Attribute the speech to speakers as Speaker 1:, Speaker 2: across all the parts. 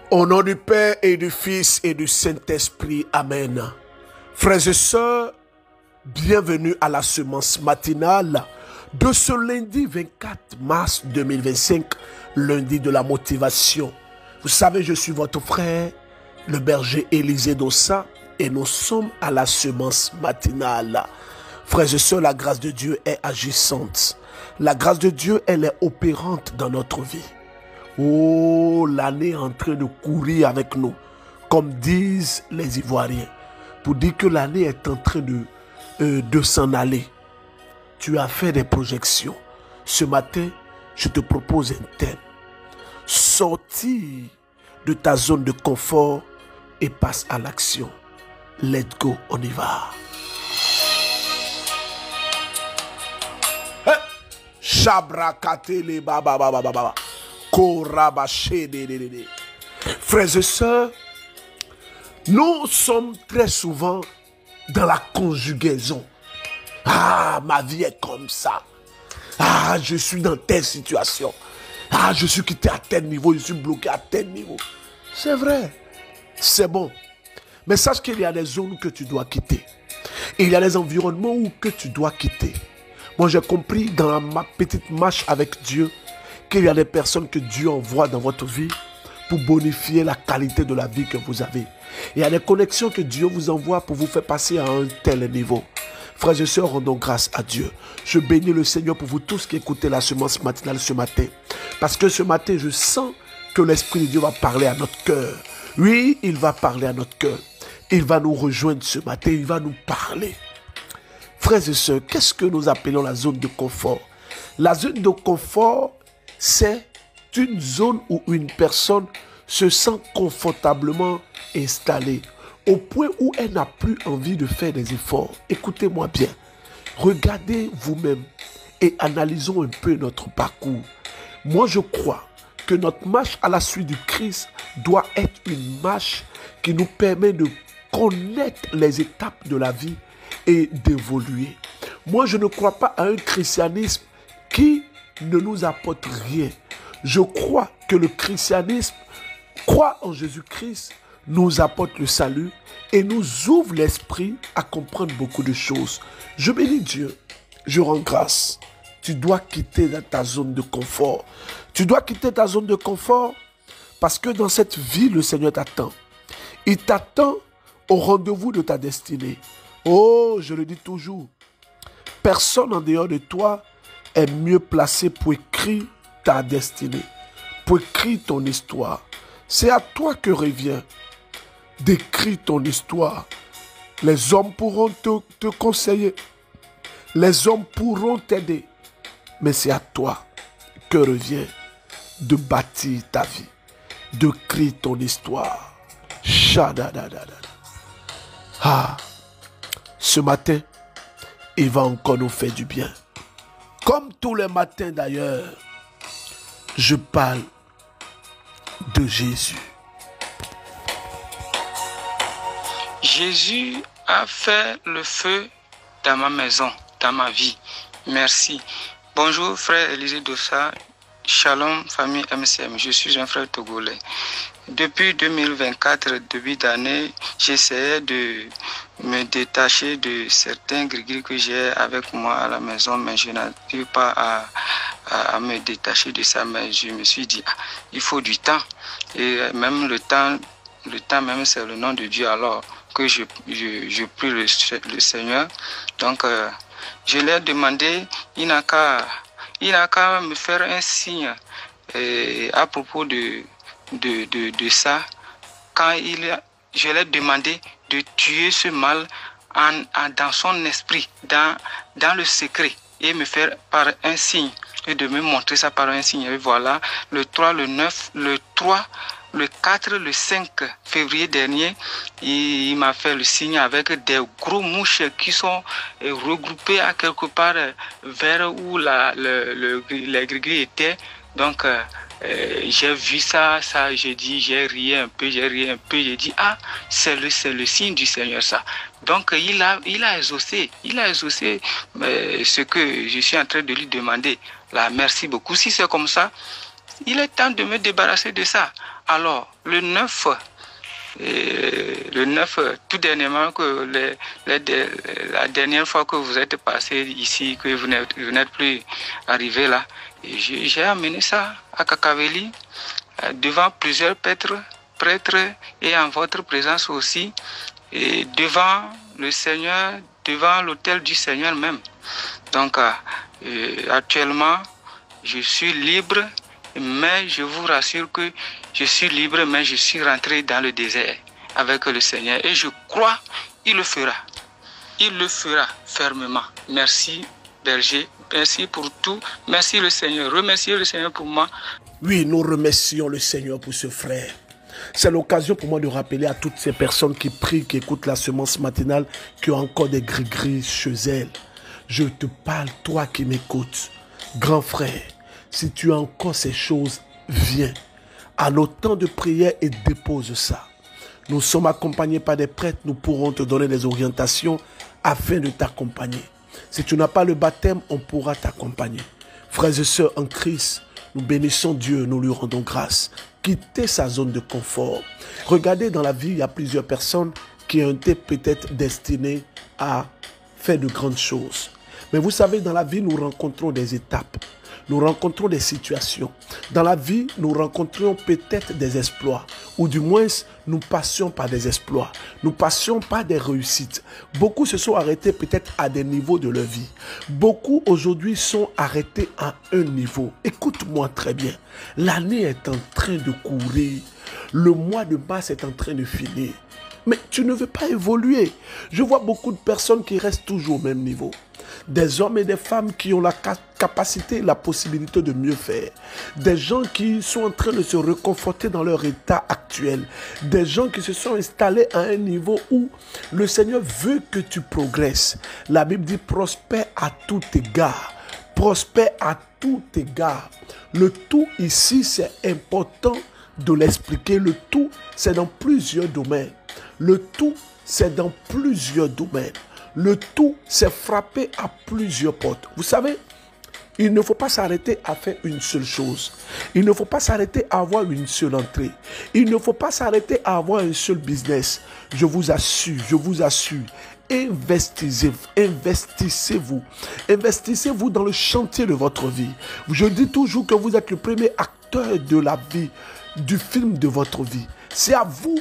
Speaker 1: Au nom du Père et du Fils et du Saint-Esprit, Amen. Frères et sœurs, bienvenue à la semence matinale de ce lundi 24 mars 2025, lundi de la motivation. Vous savez, je suis votre frère, le berger Élisée Dossa, et nous sommes à la semence matinale. Frères et sœurs, la grâce de Dieu est agissante. La grâce de Dieu, elle est opérante dans notre vie. Oh, l'année est en train de courir avec nous, comme disent les Ivoiriens, pour dire que l'année est en train de s'en aller. Tu as fait des projections. Ce matin, je te propose un thème. Sortir de ta zone de confort et passe à l'action. Let's go, on y va. Chabrakatele baba baba baba. Frères et sœurs, nous sommes très souvent dans la conjugaison. Ah, ma vie est comme ça. Ah, je suis dans telle situation. Ah, je suis quitté à tel niveau, je suis bloqué à tel niveau. C'est vrai, c'est bon. Mais sache qu'il y a des zones que tu dois quitter. Et il y a des environnements que tu dois quitter. Moi, j'ai compris dans ma petite marche avec Dieu qu'il y a des personnes que Dieu envoie dans votre vie pour bonifier la qualité de la vie que vous avez. Il y a des connexions que Dieu vous envoie pour vous faire passer à un tel niveau. Frères et sœurs, rendons grâce à Dieu. Je bénis le Seigneur pour vous tous qui écoutez la semence matinale ce matin. Parce que ce matin, je sens que l'Esprit de Dieu va parler à notre cœur. Oui, il va parler à notre cœur. Il va nous rejoindre ce matin, il va nous parler. Frères et sœurs, qu'est-ce que nous appelons la zone de confort? La zone de confort, c'est une zone où une personne se sent confortablement installée, au point où elle n'a plus envie de faire des efforts. Écoutez-moi bien, regardez vous-même et analysons un peu notre parcours. Moi, je crois que notre marche à la suite du Christ doit être une marche qui nous permet de connaître les étapes de la vie et d'évoluer. Moi, je ne crois pas à un christianisme qui ne nous apporte rien. Je crois que le christianisme, croit en Jésus-Christ, nous apporte le salut et nous ouvre l'esprit à comprendre beaucoup de choses. Je bénis Dieu, je rends grâce. Tu dois quitter ta zone de confort. Tu dois quitter ta zone de confort parce que dans cette vie, le Seigneur t'attend. Il t'attend au rendez-vous de ta destinée. Oh, je le dis toujours, personne en dehors de toi est mieux placé pour écrire ta destinée, pour écrire ton histoire. C'est à toi que revient d'écrire ton histoire. Les hommes pourront te conseiller, les hommes pourront t'aider, mais c'est à toi que revient de bâtir ta vie, d'écrire ton histoire. Shadadadada. Ah, ce matin, il va encore nous faire du bien. Comme tous les matins d'ailleurs, je parle de Jésus.
Speaker 2: Jésus a fait le feu dans ma maison, dans ma vie. Merci. Bonjour frère Élisée Dossa. Shalom famille MCM. Je suis un frère togolais. Depuis 2024, début d'année, j'essayais de me détacher de certains gris-gris que j'ai avec moi à la maison, mais je n'arrive pas à me détacher de ça. Mais je me suis dit, il faut du temps. Et même le temps même, c'est le nom de Dieu. Alors que je prie le Seigneur. Donc, je lui ai demandé, il n'a qu'à me faire un signe à propos de ça, quand je lui ai demandé de tuer ce mal dans son esprit, dans le secret, et me faire par un signe, et de me montrer ça par un signe. Et voilà, le 3, le 9, le 3, le 4, le 5 février dernier, il m'a fait le signe avec des gros mouches qui sont regroupées à quelque part vers où les gris-gris étaient. Donc, j'ai vu ça, j'ai ri un peu, j'ai dit, c'est le signe du Seigneur ça. Donc il a exaucé ce que je suis en train de lui demander. Là, merci beaucoup. Si c'est comme ça, il est temps de me débarrasser de ça. Alors, le 9, tout dernièrement, la dernière fois que vous êtes passé ici, que vous n'êtes plus arrivé là, j'ai amené ça à Kakaveli, devant plusieurs prêtres et en votre présence aussi, et devant le Seigneur, devant l'autel du Seigneur même. Donc, actuellement, je suis libre, mais je vous rassure que je suis libre, mais je suis rentré dans le désert avec le Seigneur. Et je crois qu'il le fera. Il le fera fermement. Merci, berger. Merci pour tout. Merci le Seigneur. Remerciez le Seigneur pour moi.
Speaker 1: Oui, nous remercions le Seigneur pour ce frère. C'est l'occasion pour moi de rappeler à toutes ces personnes qui prient, qui écoutent la semence matinale, qui ont encore des gris-gris chez elles. Je te parle, toi qui m'écoutes. Grand frère, si tu as encore ces choses, viens à nos temps de prière et dépose ça. Nous sommes accompagnés par des prêtres, nous pourrons te donner des orientations afin de t'accompagner. Si tu n'as pas le baptême, on pourra t'accompagner. Frères et sœurs en Christ, nous bénissons Dieu, nous lui rendons grâce. Quittez sa zone de confort. Regardez, dans la vie, il y a plusieurs personnes qui ont été peut-être destinées à faire de grandes choses. Mais vous savez, dans la vie, nous rencontrons des étapes. Nous rencontrons des situations. Dans la vie, nous rencontrons peut-être des exploits. Ou du moins, nous passions par des exploits. Nous passions par des réussites. Beaucoup se sont arrêtés peut-être à des niveaux de leur vie. Beaucoup aujourd'hui sont arrêtés à un niveau. Écoute-moi très bien. L'année est en train de courir. Le mois de mars est en train de finir. Mais tu ne veux pas évoluer. Je vois beaucoup de personnes qui restent toujours au même niveau. Des hommes et des femmes qui ont la capacité, la possibilité de mieux faire. Des gens qui sont en train de se reconforter dans leur état actuel. Des gens qui se sont installés à un niveau où le Seigneur veut que tu progresses. La Bible dit prospère à tout égard. Prospère à tout égard. Le tout ici, c'est important de l'expliquer. Le tout, c'est dans plusieurs domaines. Le tout, c'est dans plusieurs domaines. Le tout, c'est frapper à plusieurs portes. Vous savez, il ne faut pas s'arrêter à faire une seule chose. Il ne faut pas s'arrêter à avoir une seule entrée. Il ne faut pas s'arrêter à avoir un seul business. Je vous assure, investissez-vous. Investissez-vous dans le chantier de votre vie. Je dis toujours que vous êtes le premier acteur de la vie, du film de votre vie. C'est à vous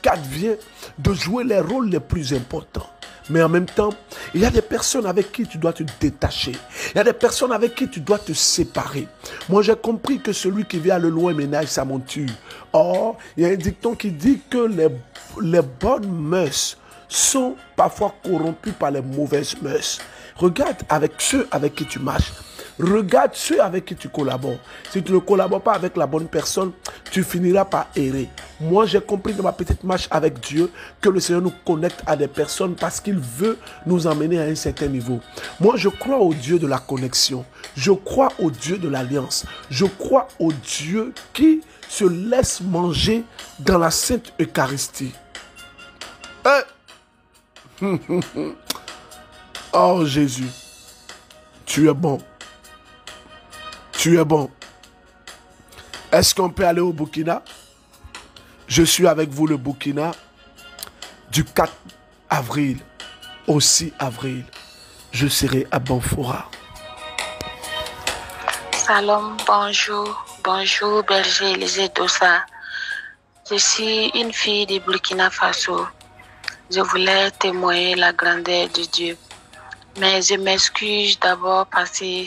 Speaker 1: qu'advient de jouer les rôles les plus importants. Mais en même temps, il y a des personnes avec qui tu dois te détacher. Il y a des personnes avec qui tu dois te séparer. Moi, j'ai compris que celui qui vient à le loin ménage sa monture. Or, il y a un dicton qui dit que les bonnes mœurs sont parfois corrompues par les mauvaises mœurs. Regarde avec ceux avec qui tu marches. Regarde ceux avec qui tu collabores. Si tu ne collabores pas avec la bonne personne, tu finiras par errer. Moi, j'ai compris dans ma petite marche avec Dieu que le Seigneur nous connecte à des personnes parce qu'il veut nous emmener à un certain niveau. Moi, je crois au Dieu de la connexion. Je crois au Dieu de l'alliance. Je crois au Dieu qui se laisse manger dans la Sainte Eucharistie. Oh Jésus, tu es bon. Tu es bon. Est-ce qu'on peut aller au Burkina? Je suis avec vous le Burkina du 4 avril au 6 avril. Je serai à Banfora.
Speaker 3: Salam, bonjour. Bonjour, berger Élisée Dossa. Je suis une fille du Burkina Faso. Je voulais témoigner la grandeur de Dieu. Mais je m'excuse d'abord parce que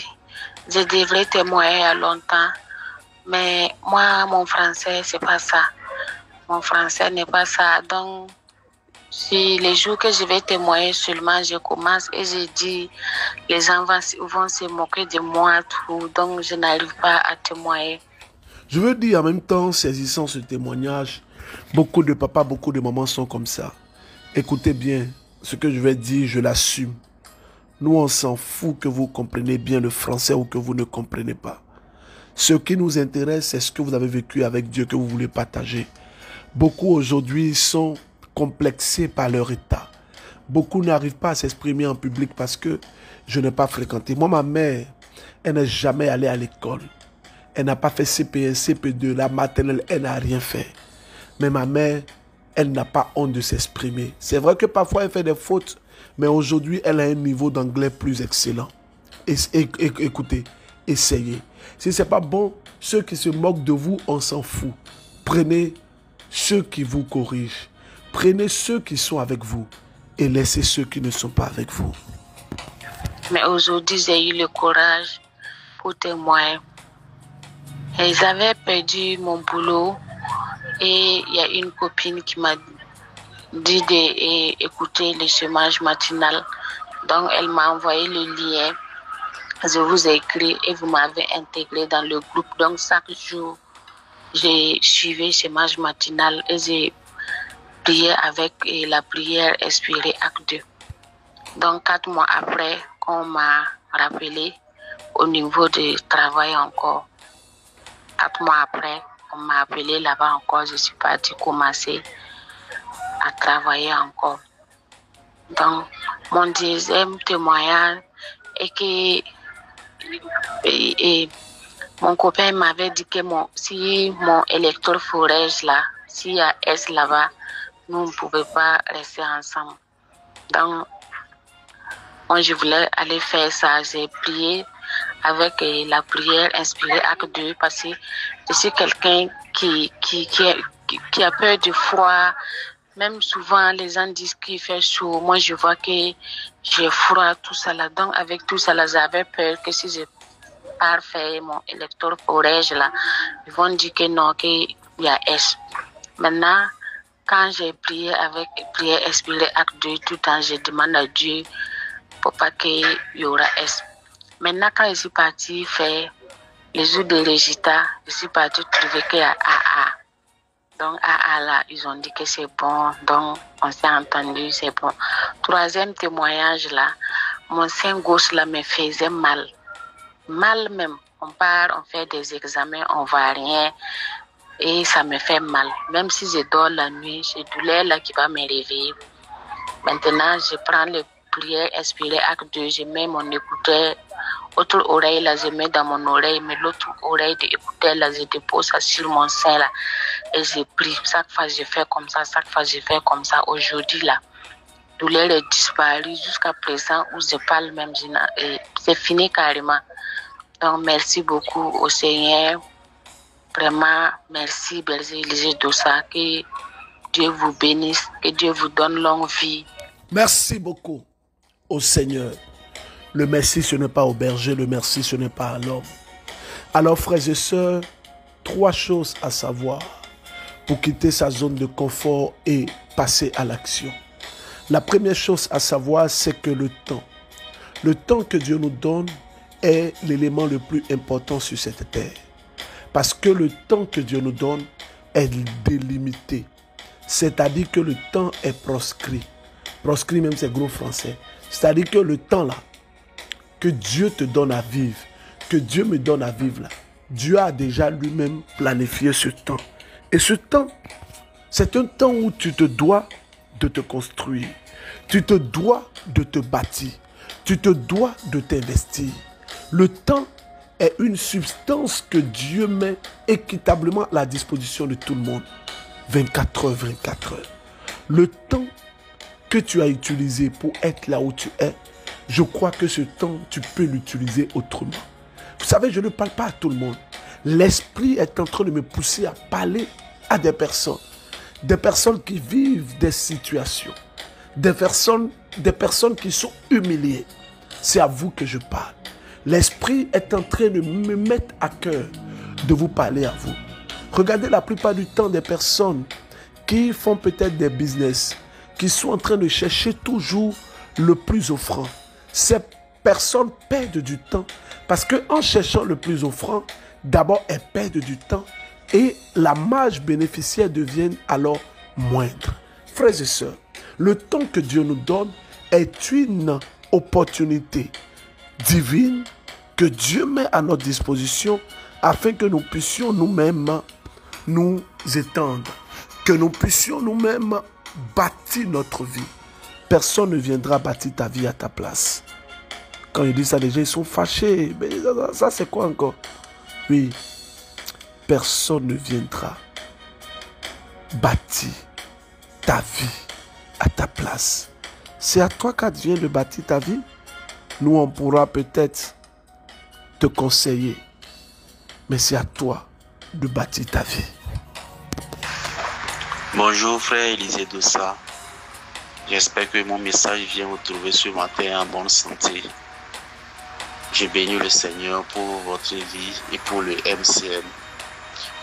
Speaker 3: je devrais témoigner il y a longtemps. Mais moi, mon français, c'est pas ça. Mon français n'est pas ça. Donc, si les jours que je vais témoigner seulement, je commence et je dis, les gens vont se moquer de moi, tout. Donc, je n'arrive pas à témoigner.
Speaker 1: Je veux dire en même temps, saisissant ce témoignage, beaucoup de papas, beaucoup de mamans sont comme ça. Écoutez bien, ce que je vais dire, je l'assume. Nous, on s'en fout que vous compreniez bien le français ou que vous ne comprenez pas. Ce qui nous intéresse, c'est ce que vous avez vécu avec Dieu, que vous voulez partager. Beaucoup aujourd'hui sont complexés par leur état. Beaucoup n'arrivent pas à s'exprimer en public parce que je n'ai pas fréquenté. Moi, ma mère, elle n'est jamais allée à l'école. Elle n'a pas fait CP1, CP2, la maternelle, elle n'a rien fait. Mais ma mère, elle n'a pas honte de s'exprimer. C'est vrai que parfois elle fait des fautes, mais aujourd'hui, elle a un niveau d'anglais plus excellent. Écoutez, essayez. Si ce n'est pas bon, ceux qui se moquent de vous, on s'en fout. Prenez ceux qui vous corrigent. Prenez ceux qui sont avec vous et laissez ceux qui ne sont pas avec vous.
Speaker 3: Mais aujourd'hui, j'ai eu le courage pour témoigner. Ils avaient perdu mon boulot et il y a une copine qui m'a dit d'écouter le chômage matinal. Donc, elle m'a envoyé le lien. Je vous ai écrit et vous m'avez intégré dans le groupe. Donc, chaque jour, j'ai suivi le chômage matinal et j'ai prié avec la prière inspirée acte 2. Donc, 4 mois après, on m'a rappelé au niveau du travail encore. 4 mois après, on m'a appelé là-bas encore. Je suis partie commencer à travailler encore. Donc, mon deuxième témoignage est que mon copain m'avait dit que si mon électrophorège là, s'il y a S là-bas, nous ne pouvions pas rester ensemble. Donc, moi, je voulais aller faire ça. J'ai prié avec la prière inspirée acte 2 parce que je suis quelqu'un qui a peur du froid. Même souvent, les gens disent qu'il fait chaud. Moi, je vois que j'ai froid, tout ça là. Donc, avec tout ça là, j'avais peur que si je pars faire mon électrophorège là, ils vont dire que non, qu'il y a S. Maintenant, quand j'ai prié avec prière inspirée acte 2, tout le temps, je demande à Dieu pour pas qu'il y aura S. Maintenant, quand je suis partie faire les jours de résultats, je suis partie trouver qu'il y a AA. Donc, AA là, ils ont dit que c'est bon. Donc, on s'est entendu, c'est bon. Troisième témoignage là, mon sein gauche là me faisait mal. Mal même. On part, on fait des examens, on voit rien. Et ça me fait mal. Même si je dors la nuit, j'ai douleur là qui va me réveiller. Maintenant, je prends le prière inspirée acte 2, je mets mon écouteur, autre oreille là, je mets dans mon oreille, mais l'autre oreille de écouteur là, je dépose ça sur mon sein là, et je prie. Chaque fois je fais comme ça, chaque fois je fais comme ça. Aujourd'hui là, douleur est disparue jusqu'à présent où je parle même, c'est fini carrément. Donc merci beaucoup au Seigneur. Vraiment, merci Berger Élisée Dossa, que Dieu vous bénisse, que Dieu vous donne longue vie.
Speaker 1: Merci beaucoup au Seigneur. Le merci, ce n'est pas au berger, le merci, ce n'est pas à l'homme. Alors, frères et sœurs, 3 choses à savoir pour quitter sa zone de confort et passer à l'action. La première chose à savoir, c'est que le temps que Dieu nous donne est l'élément le plus important sur cette terre. Parce que le temps que Dieu nous donne est délimité. C'est-à-dire que le temps est proscrit. Proscrit même, c'est gros français. C'est-à-dire que le temps là, que Dieu te donne à vivre, que Dieu me donne à vivre là, Dieu a déjà lui-même planifié ce temps. Et ce temps, c'est un temps où tu te dois de te construire. Tu te dois de te bâtir. Tu te dois de t'investir. Le temps est une substance que Dieu met équitablement à la disposition de tout le monde. 24 heures, 24 heures. Le temps que tu as utilisé pour être là où tu es, je crois que ce temps, tu peux l'utiliser autrement. Vous savez, je ne parle pas à tout le monde. L'esprit est en train de me pousser à parler à des personnes qui vivent des situations, des personnes qui sont humiliées. C'est à vous que je parle. L'esprit est en train de me mettre à cœur de vous parler à vous. Regardez la plupart du temps des personnes qui font peut-être des business, qui sont en train de chercher toujours le plus offrant. Ces personnes perdent du temps parce qu'en cherchant le plus offrant, d'abord elles perdent du temps et la marge bénéficiaire devient alors moindre. Frères et sœurs, le temps que Dieu nous donne est une opportunité divine que Dieu met à notre disposition afin que nous puissions nous-mêmes nous étendre, que nous puissions nous-mêmes bâtir notre vie. Personne ne viendra bâtir ta vie à ta place. Quand ils disent ça, les gens ils sont fâchés. Mais ça c'est quoi encore? Oui, personne ne viendra bâtir ta vie à ta place. C'est à toi qu'advient de bâtir ta vie. Nous, on pourra peut-être te conseiller, mais c'est à toi de bâtir ta vie.
Speaker 4: Bonjour frère Élisée Dossa. J'espère que mon message vient vous trouver ce matin en bonne santé. Je bénis le Seigneur pour votre vie et pour le MCM.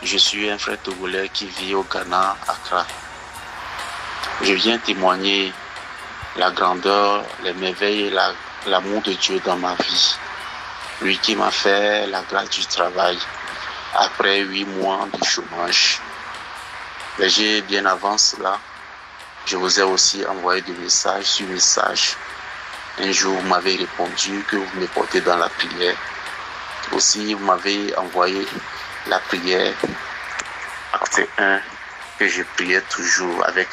Speaker 4: Je suis un frère togolais qui vit au Ghana, Accra. Je viens témoigner la grandeur, les merveilles et l'amour de Dieu dans ma vie. Lui qui m'a fait la grâce du travail après 8 mois de chômage. Mais bien avant cela, je vous ai aussi envoyé des messages sur message. Un jour, vous m'avez répondu que vous me portez dans la prière. Aussi, vous m'avez envoyé la prière, acte 1, que je priais toujours avec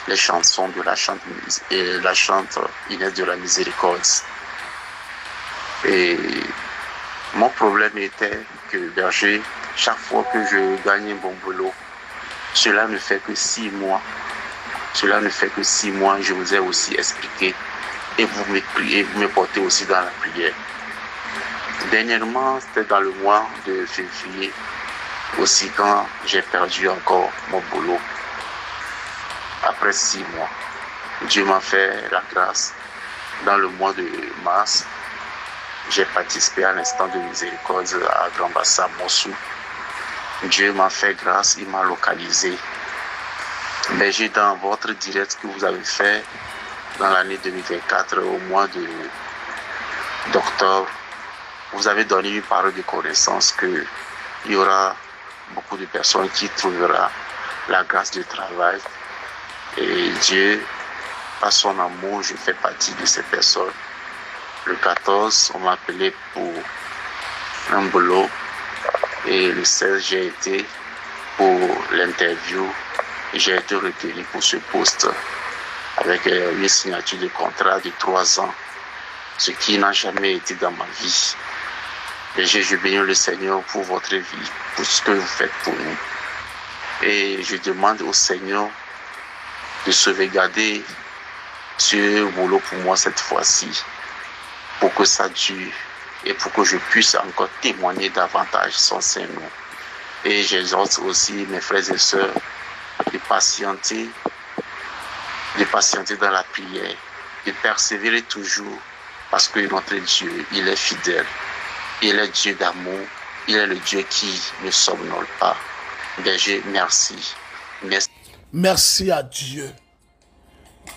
Speaker 4: les chansons de la chante Inès de la Miséricorde. Et mon problème était que, berger, chaque fois que je gagne un bon boulot, cela ne fait que 6 mois. Cela ne fait que 6 mois, je vous ai aussi expliqué. Et vous me portez aussi dans la prière. Dernièrement, c'était dans le mois de février, aussi quand j'ai perdu encore mon boulot. Après 6 mois, Dieu m'a fait la grâce. Dans le mois de mars, j'ai participé à l'instant de miséricorde à Grand Bassam, Mossou. Dieu m'a fait grâce, il m'a localisé. Mais j'ai dans votre direct que vous avez fait dans l'année 2024, au mois d'octobre, vous avez donné une parole de connaissance qu'il y aura beaucoup de personnes qui trouveront la grâce du travail. Et Dieu, par son amour, je fais partie de ces personnes. Le 14, on m'a appelé pour un boulot. Et le 16, j'ai été pour l'interview. J'ai été retenu pour ce poste avec une signature de contrat de 3 ans, ce qui n'a jamais été dans ma vie. Et je bénis le Seigneur pour votre vie, pour ce que vous faites pour nous. Et je demande au Seigneur de sauvegarder ce boulot pour moi cette fois-ci, pour que ça dure et pour que je puisse encore témoigner davantage son Saint-Nom. Et j'exhorte aussi mes frères et sœurs de patienter dans la prière, de persévérer toujours, parce que notre Dieu, il est fidèle, il est Dieu d'amour, il est le Dieu qui ne somnole pas. Berger, merci.
Speaker 1: Merci à Dieu.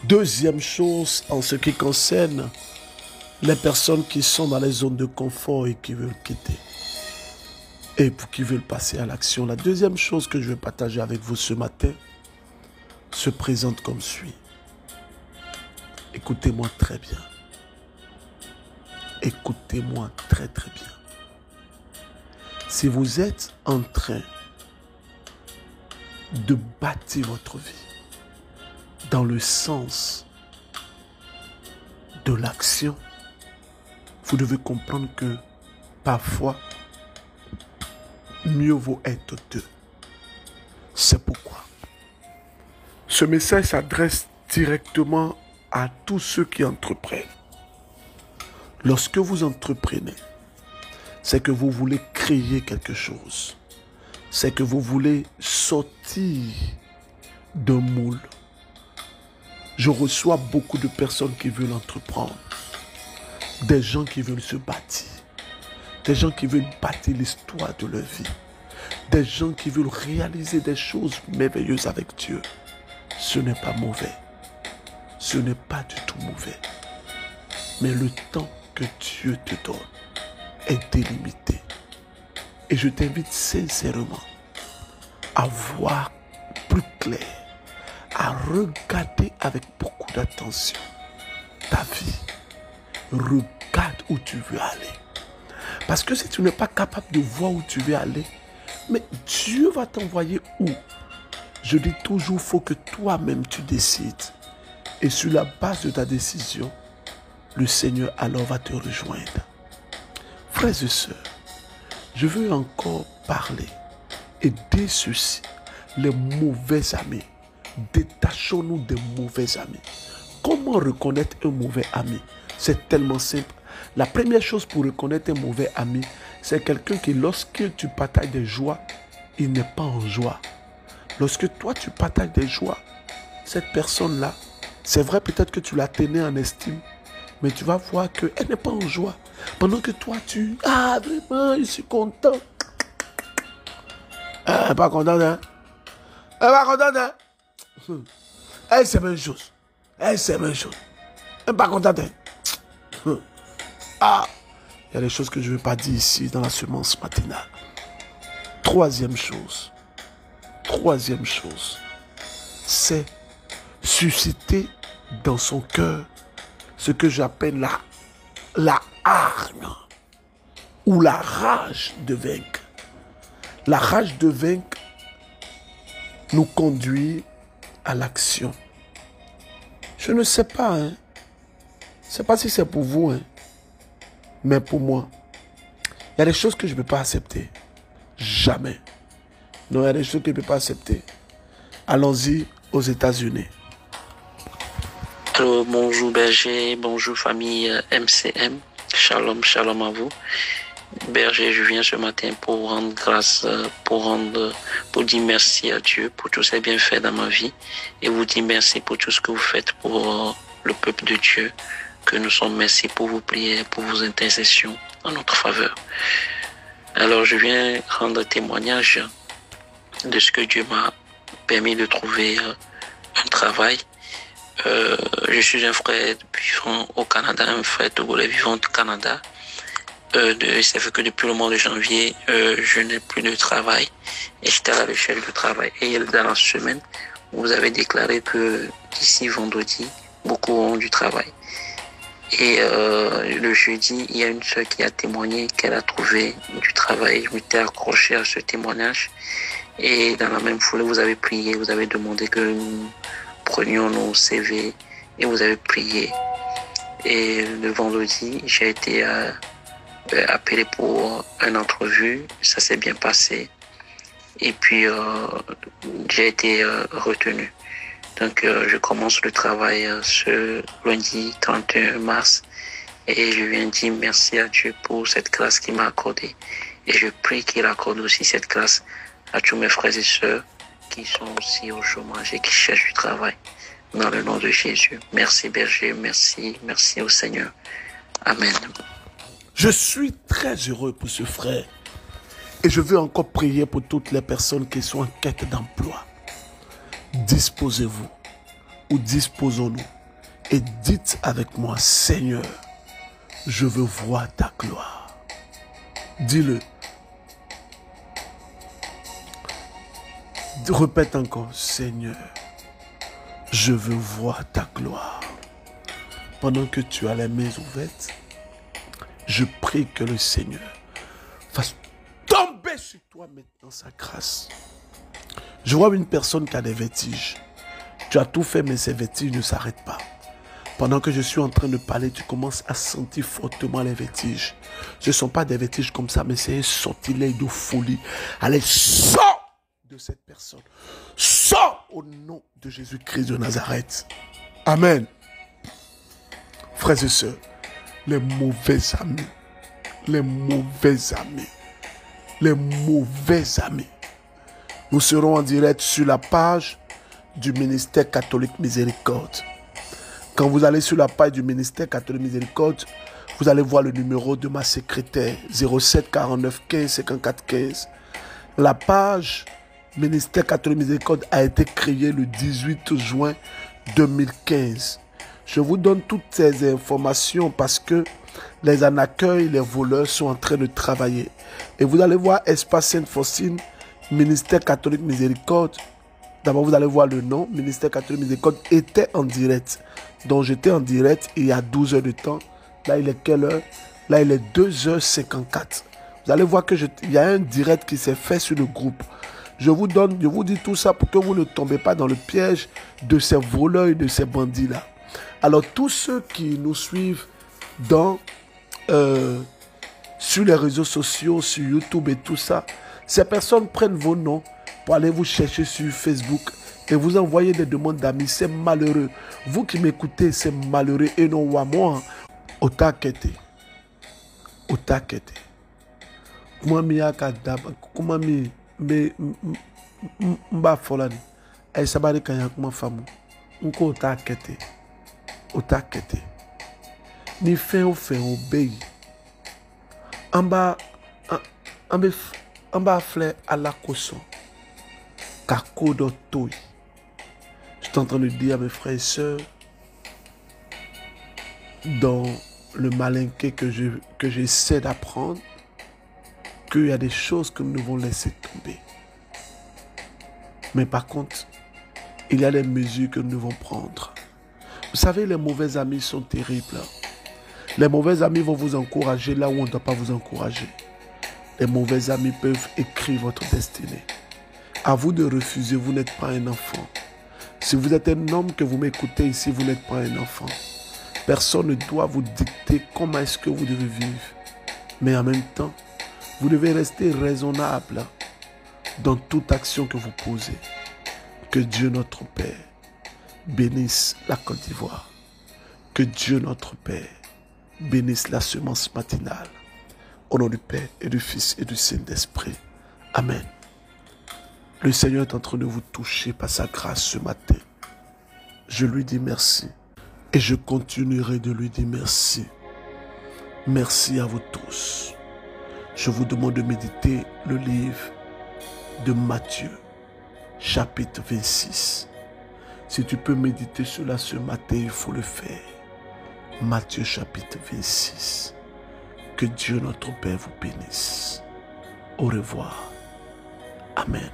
Speaker 1: Deuxième chose, en ce qui concerne les personnes qui sont dans les zones de confort et qui veulent quitter, et pour qui veulent passer à l'action. La deuxième chose que je vais partager avec vous ce matin se présente comme suit. Écoutez-moi très bien. Écoutez-moi très très bien. Si vous êtes en train de bâtir votre vie dans le sens de l'action, vous devez comprendre que parfois, mieux vaut être deux. C'est pourquoi ce message s'adresse directement à tous ceux qui entreprennent. Lorsque vous entreprenez, c'est que vous voulez créer quelque chose. C'est que vous voulez sortir d'un moule. Je reçois beaucoup de personnes qui veulent entreprendre. Des gens qui veulent se bâtir. Des gens qui veulent bâtir l'histoire de leur vie. Des gens qui veulent réaliser des choses merveilleuses avec Dieu. Ce n'est pas mauvais. Ce n'est pas du tout mauvais. Mais le temps que Dieu te donne est délimité. Et je t'invite sincèrement à voir plus clair, à regarder avec beaucoup d'attention ta vie. Regarde où tu veux aller. Parce que si tu n'es pas capable de voir où tu veux aller, mais Dieu va t'envoyer où? Je dis toujours, il faut que toi-même tu décides. Et sur la base de ta décision, le Seigneur alors va te rejoindre. Frères et sœurs, je veux encore parler Et dès ceci, les mauvais amis, détachons-nous des mauvais amis. Comment reconnaître un mauvais ami? C'est tellement simple. La première chose pour reconnaître un mauvais ami, c'est quelqu'un qui, lorsque tu partages des joies, il n'est pas en joie. Lorsque toi, tu partages des joies, cette personne-là, c'est vrai peut-être que tu la tenais en estime, mais tu vas voir qu'elle n'est pas en joie. Pendant que toi, ah, vraiment, je suis content. Elle n'est pas contente, hein? Elle n'est pas contente, hein? Elle, c'est la même chose. Elle, c'est la même chose. Elle n'est pas contente, hein? Ah, il y a des choses que je ne vais pas dire ici dans la semence matinale. Troisième chose, c'est susciter dans son cœur ce que j'appelle la hargne ou la rage de vaincre. La rage de vaincre nous conduit à l'action. Je ne sais pas, hein. Je ne sais pas si c'est pour vous, hein. Mais pour moi, il y a des choses que je ne peux pas accepter. Jamais. Non, il y a des choses que je ne peux pas accepter. Allons-y aux États-Unis.
Speaker 5: Alors, bonjour Berger, bonjour famille MCM. Shalom, shalom à vous. Berger, je viens ce matin pour rendre grâce, pour dire merci à Dieu pour tous ses bienfaits dans ma vie et vous dire merci pour tout ce que vous faites pour le peuple de Dieu, que nous sommes merci pour vos prières, pour vos intercessions en notre faveur. Alors, je viens rendre témoignage de ce que Dieu m'a permis de trouver un travail. Je suis un frère vivant au Canada, un frère togolais vivant au Canada. Ça fait que depuis le mois de janvier, je n'ai plus de travail et j'étais à la recherche de travail. Et dans la semaine, vous avez déclaré que d'ici vendredi, beaucoup auront du travail. Et le jeudi, il y a une soeur qui a témoigné qu'elle a trouvé du travail. Je m'étais accroché à ce témoignage. Et dans la même foulée, vous avez prié, vous avez demandé que nous prenions nos CV et vous avez prié. Et le vendredi, j'ai été appelé pour une entrevue. Ça s'est bien passé. Et puis, j'ai été retenu. Donc, je commence le travail ce lundi 31 mars et je viens dire merci à Dieu pour cette grâce qu'il m'a accordée. Et je prie qu'il accorde aussi cette grâce à tous mes frères et sœurs qui sont aussi au chômage et qui cherchent du travail. Dans le nom de Jésus. Merci Berger, merci au Seigneur. Amen.
Speaker 1: Je suis très heureux pour ce frère et je veux encore prier pour toutes les personnes qui sont en quête d'emploi. Disposez-vous ou disposons-nous et dites avec moi, Seigneur, je veux voir ta gloire. Dis-le. Répète encore, Seigneur, je veux voir ta gloire. Pendant que tu as les mains ouvertes, je prie que le Seigneur fasse tomber sur toi maintenant sa grâce. Je vois une personne qui a des vertiges. Tu as tout fait, mais ces vertiges ne s'arrêtent pas. Pendant que je suis en train de parler, tu commences à sentir fortement les vertiges. Ce ne sont pas des vertiges comme ça, mais c'est un sortilège de folie. Allez, sors de cette personne. Sors au nom de Jésus-Christ de Nazareth. Amen. Frères et sœurs, les mauvais amis, nous serons en direct sur la page du ministère catholique Miséricorde. Quand vous allez sur la page du ministère catholique Miséricorde, vous allez voir le numéro de ma secrétaire 07 49 15 54 15. La page ministère catholique Miséricorde a été créée le 18 juin 2015. Je vous donne toutes ces informations parce que les arnaqueurs et les voleurs sont en train de travailler. Et vous allez voir Espace Sainte-Faustine, Ministère catholique Miséricorde. D'abord, vous allez voir le nom. Ministère catholique Miséricorde était en direct. Donc, j'étais en direct il y a 12 heures de temps. Là, il est quelle heure? Là, il est 2h54. Vous allez voir qu'il y a un direct qui s'est fait sur le groupe. Je vous dis tout ça pour que vous ne tombez pas dans le piège de ces voleurs et de ces bandits-là. Alors, tous ceux qui nous suivent sur les réseaux sociaux, sur YouTube et tout ça, Ces personnes prennent vos noms pour aller vous chercher sur Facebook et vous envoyer des demandes d'amis. C'est malheureux. Vous qui m'écoutez, c'est malheureux. Et non, moi, otakete. Otakete. Comment mi akadaba? Comment mi mba folani? Ay sabari kanya kuma famu. Nko otakete. Otakete. Ni fin obéi. Amba fleur à la cosson. Kako d'otoy. Je suis en train de dire à mes frères et sœurs, dans le malinqué que j'essaie d'apprendre, qu'il y a des choses que nous devons laisser tomber. Mais par contre, il y a des mesures que nous devons prendre. Vous savez, les mauvais amis sont terribles. Les mauvais amis vont vous encourager là où on ne doit pas vous encourager. Les mauvais amis peuvent écrire votre destinée. À vous de refuser, vous n'êtes pas un enfant. Si vous êtes un homme que vous m'écoutez ici, vous n'êtes pas un enfant. Personne ne doit vous dicter comment est-ce que vous devez vivre. Mais en même temps, vous devez rester raisonnable dans toute action que vous posez. Que Dieu notre Père bénisse la Côte d'Ivoire. Que Dieu notre Père bénisse la semence matinale. Au nom du Père et du Fils et du Saint-Esprit. Amen. Le Seigneur est en train de vous toucher par sa grâce ce matin. Je lui dis merci. Et je continuerai de lui dire merci. Merci à vous tous. Je vous demande de méditer le livre de Matthieu, chapitre 26. Si tu peux méditer cela ce matin, il faut le faire. Matthieu, chapitre 26. Que Dieu notre Père vous bénisse. Au revoir. Amen.